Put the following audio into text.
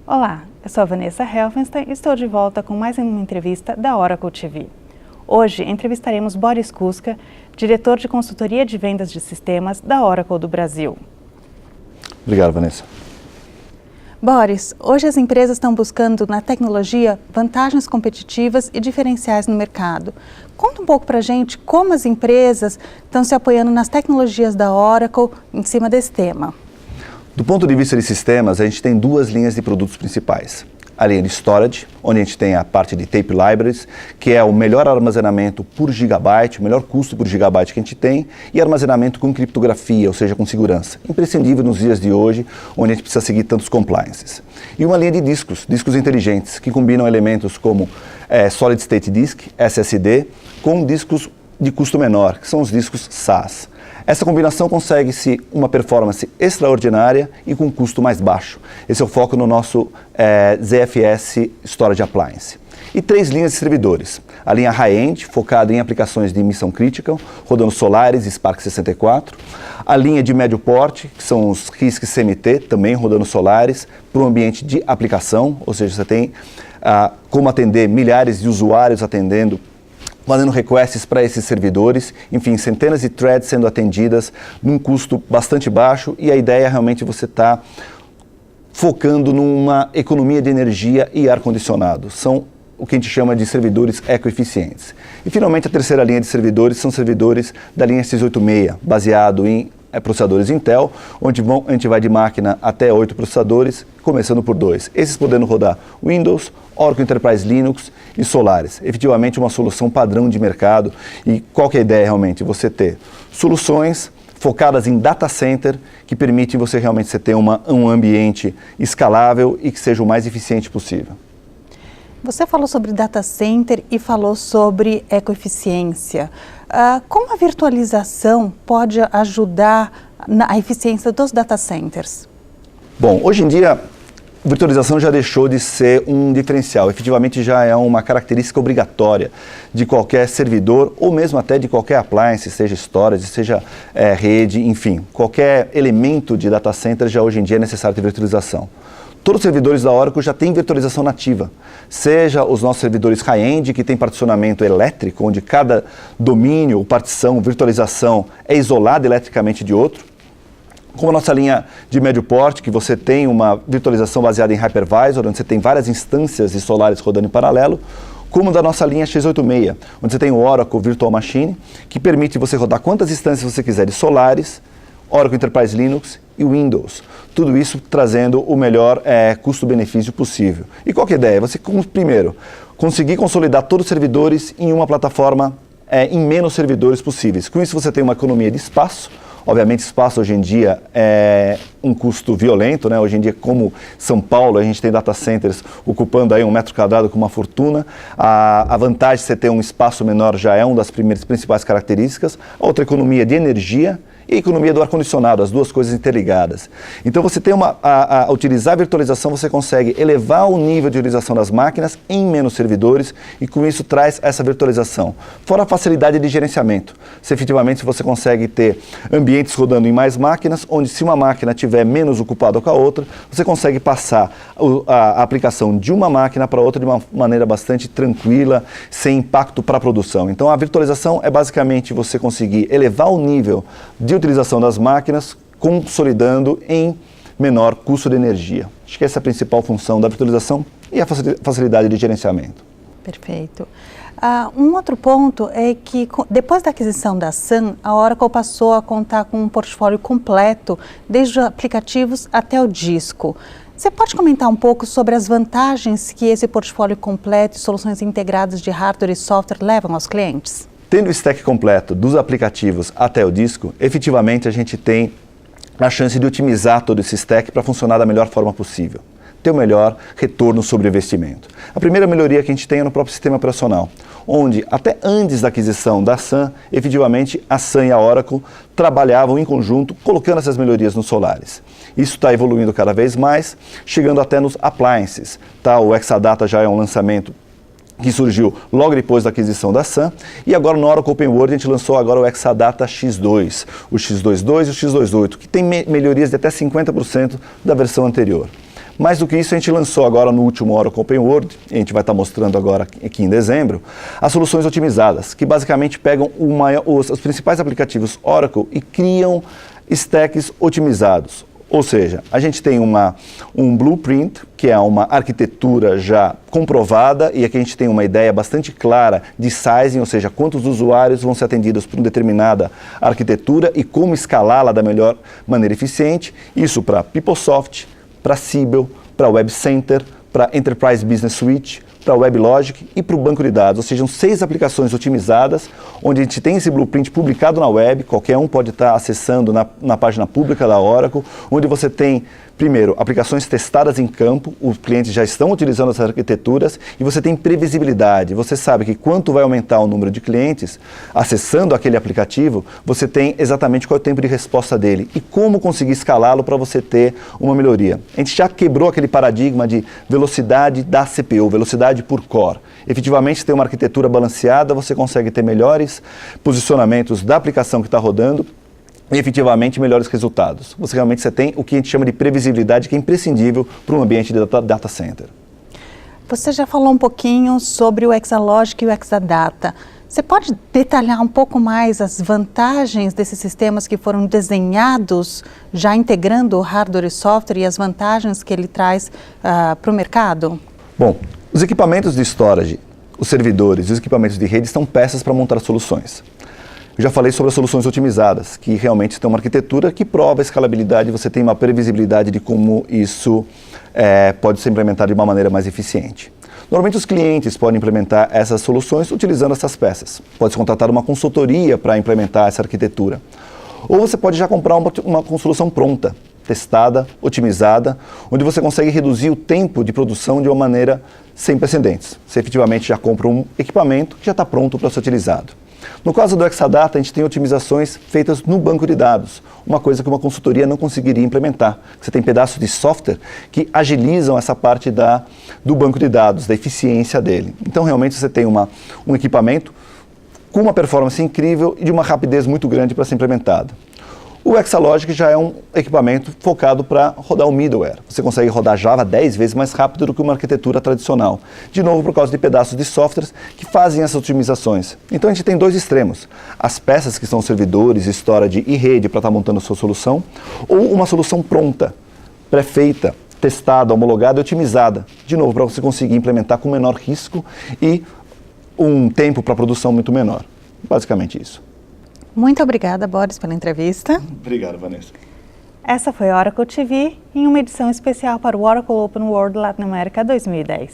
Olá, eu sou a Vanessa Helfenstein e estou de volta com mais uma entrevista da Oracle TV. Hoje entrevistaremos Boris Kuska, diretor de consultoria de vendas de sistemas da Oracle do Brasil. Obrigado, Vanessa. Boris, hoje as empresas estão buscando na tecnologia vantagens competitivas e diferenciais no mercado. Conta um pouco para a gente como as empresas estão se apoiando nas tecnologias da Oracle em cima desse tema. Do ponto de vista de sistemas, a gente tem duas linhas de produtos principais. A linha de storage, onde a gente tem a parte de tape libraries, que é o melhor armazenamento por gigabyte, o melhor custo por gigabyte que a gente tem, e armazenamento com criptografia, ou seja, com segurança. Imprescindível nos dias de hoje, onde a gente precisa seguir tantos compliances. E uma linha de discos inteligentes, que combinam elementos como Solid State Disk, SSD, com discos de custo menor, que são os discos SAS. Essa combinação consegue-se uma performance extraordinária e com um custo mais baixo. Esse é o foco no nosso ZFS Storage Appliance. E três linhas de servidores. A linha High-End, focada em aplicações de missão critical, rodando Solaris e Spark 64. A linha de médio porte, que são os RISC CMT, também rodando Solaris, para um ambiente de aplicação, ou seja, você tem como atender milhares de usuários fazendo requests para esses servidores, enfim, centenas de threads sendo atendidas num custo bastante baixo, e a ideia é realmente você estar focando numa economia de energia e ar-condicionado. São o que a gente chama de servidores ecoeficientes. E finalmente a terceira linha de servidores são servidores da linha x86, baseado em processadores Intel, onde a gente vai de máquina até 8 processadores, começando por 2. Esses podendo rodar Windows, Oracle Enterprise Linux e Solaris. Efetivamente uma solução padrão de mercado. E qual que é a ideia realmente? Você ter soluções focadas em data center que permitem você realmente ter um ambiente escalável e que seja o mais eficiente possível. Você falou sobre data center e falou sobre ecoeficiência. Como a virtualização pode ajudar na eficiência dos data centers? Bom, hoje em dia, virtualização já deixou de ser um diferencial. Efetivamente já é uma característica obrigatória de qualquer servidor ou mesmo até de qualquer appliance, seja storage, seja rede, enfim. Qualquer elemento de data center já hoje em dia é necessário ter virtualização. Todos os servidores da Oracle já têm virtualização nativa, seja os nossos servidores high-end, que tem particionamento elétrico, onde cada domínio, partição, virtualização é isolada eletricamente de outro, como a nossa linha de médio porte, que você tem uma virtualização baseada em hypervisor, onde você tem várias instâncias de Solaris rodando em paralelo, como da nossa linha x86, onde você tem o Oracle Virtual Machine, que permite você rodar quantas instâncias você quiser de Solaris, Oracle Enterprise Linux e Windows. Tudo isso trazendo o melhor custo-benefício possível. E qual que é a ideia? Você, primeiro, conseguir consolidar todos os servidores em uma plataforma em menos servidores possíveis. Com isso você tem uma economia de espaço. Obviamente, espaço hoje em dia é um custo violento, né? Hoje em dia, como São Paulo, a gente tem data centers ocupando aí 1 metro quadrado com uma fortuna. A vantagem de você ter um espaço menor já é uma das principais características. A outra, economia de energia e a economia do ar-condicionado, as duas coisas interligadas. Então, você tem a utilizar a virtualização, você consegue elevar o nível de utilização das máquinas em menos servidores e com isso traz essa virtualização. Fora a facilidade de gerenciamento. Se efetivamente você consegue ter ambientes rodando em mais máquinas, onde se uma máquina estiver menos ocupada com a outra, você consegue passar a aplicação de uma máquina para outra de uma maneira bastante tranquila, sem impacto para a produção. Então, a virtualização é basicamente você conseguir elevar o nível de utilização das máquinas, consolidando em menor custo de energia. Acho que essa é a principal função da virtualização e a facilidade de gerenciamento. Perfeito. Um outro ponto é que, depois da aquisição da Sun, a Oracle passou a contar com um portfólio completo, desde os aplicativos até o disco. Você pode comentar um pouco sobre as vantagens que esse portfólio completo e soluções integradas de hardware e software levam aos clientes? Tendo o stack completo dos aplicativos até o disco, efetivamente a gente tem a chance de otimizar todo esse stack para funcionar da melhor forma possível, ter o melhor retorno sobre o investimento. A primeira melhoria que a gente tem é no próprio sistema operacional, onde até antes da aquisição da Sun, efetivamente a Sun e a Oracle trabalhavam em conjunto, colocando essas melhorias nos Solaris. Isso está evoluindo cada vez mais, chegando até nos appliances. O Exadata já é um lançamento que surgiu logo depois da aquisição da Sun, e agora no Oracle Open World a gente lançou agora o Exadata X2, o X22 e o X28, que tem melhorias de até 50% da versão anterior. Mais do que isso, a gente lançou agora no último Oracle Open World, e a gente vai estar mostrando agora aqui em dezembro, as soluções otimizadas, que basicamente pegam os principais aplicativos Oracle e criam stacks otimizados. Ou seja, a gente tem um blueprint, que é uma arquitetura já comprovada, e aqui a gente tem uma ideia bastante clara de sizing, ou seja, quantos usuários vão ser atendidos por uma determinada arquitetura e como escalá-la da melhor maneira eficiente. Isso para PeopleSoft, para Siebel, para Web Center, para Enterprise Business Suite, para o WebLogic e para o banco de dados, ou seja, são 6 aplicações otimizadas, onde a gente tem esse blueprint publicado na web, qualquer um pode estar acessando na página pública da Oracle, onde você tem, primeiro, aplicações testadas em campo, os clientes já estão utilizando essas arquiteturas, e você tem previsibilidade, você sabe que quanto vai aumentar o número de clientes acessando aquele aplicativo, você tem exatamente qual é o tempo de resposta dele e como conseguir escalá-lo para você ter uma melhoria. A gente já quebrou aquele paradigma de velocidade da CPU, velocidade por core. Efetivamente, se tem uma arquitetura balanceada, você consegue ter melhores posicionamentos da aplicação que está rodando e efetivamente melhores resultados. Você tem o que a gente chama de previsibilidade, que é imprescindível para um ambiente de data center. Você já falou um pouquinho sobre o Exalogic e o Exadata. Você pode detalhar um pouco mais as vantagens desses sistemas que foram desenhados já integrando o hardware e software e as vantagens que ele traz para o mercado? Bom, os equipamentos de storage, os servidores e os equipamentos de rede são peças para montar soluções. Eu já falei sobre as soluções otimizadas, que realmente tem uma arquitetura que prova a escalabilidade, você tem uma previsibilidade de como isso pode ser implementado de uma maneira mais eficiente. Normalmente os clientes podem implementar essas soluções utilizando essas peças. Pode-se contratar uma consultoria para implementar essa arquitetura. Ou você pode já comprar uma solução pronta, testada, otimizada, onde você consegue reduzir o tempo de produção de uma maneira sem precedentes. Você efetivamente já compra um equipamento que já está pronto para ser utilizado. No caso do Exadata, a gente tem otimizações feitas no banco de dados, uma coisa que uma consultoria não conseguiria implementar. Você tem pedaços de software que agilizam essa parte do banco de dados, da eficiência dele. Então, realmente, você tem um equipamento com uma performance incrível e de uma rapidez muito grande para ser implementado. O Exalogic já é um equipamento focado para rodar o middleware. Você consegue rodar Java 10 vezes mais rápido do que uma arquitetura tradicional. De novo, por causa de pedaços de softwares que fazem essas otimizações. Então, a gente tem dois extremos. As peças que são servidores, storage e rede para estar montando a sua solução, ou uma solução pronta, pré-feita, testada, homologada e otimizada. De novo, para você conseguir implementar com menor risco e um tempo para produção muito menor. Basicamente isso. Muito obrigada, Boris, pela entrevista. Obrigado, Vanessa. Essa foi a Oracle TV em uma edição especial para o Oracle Open World Latin America 2010.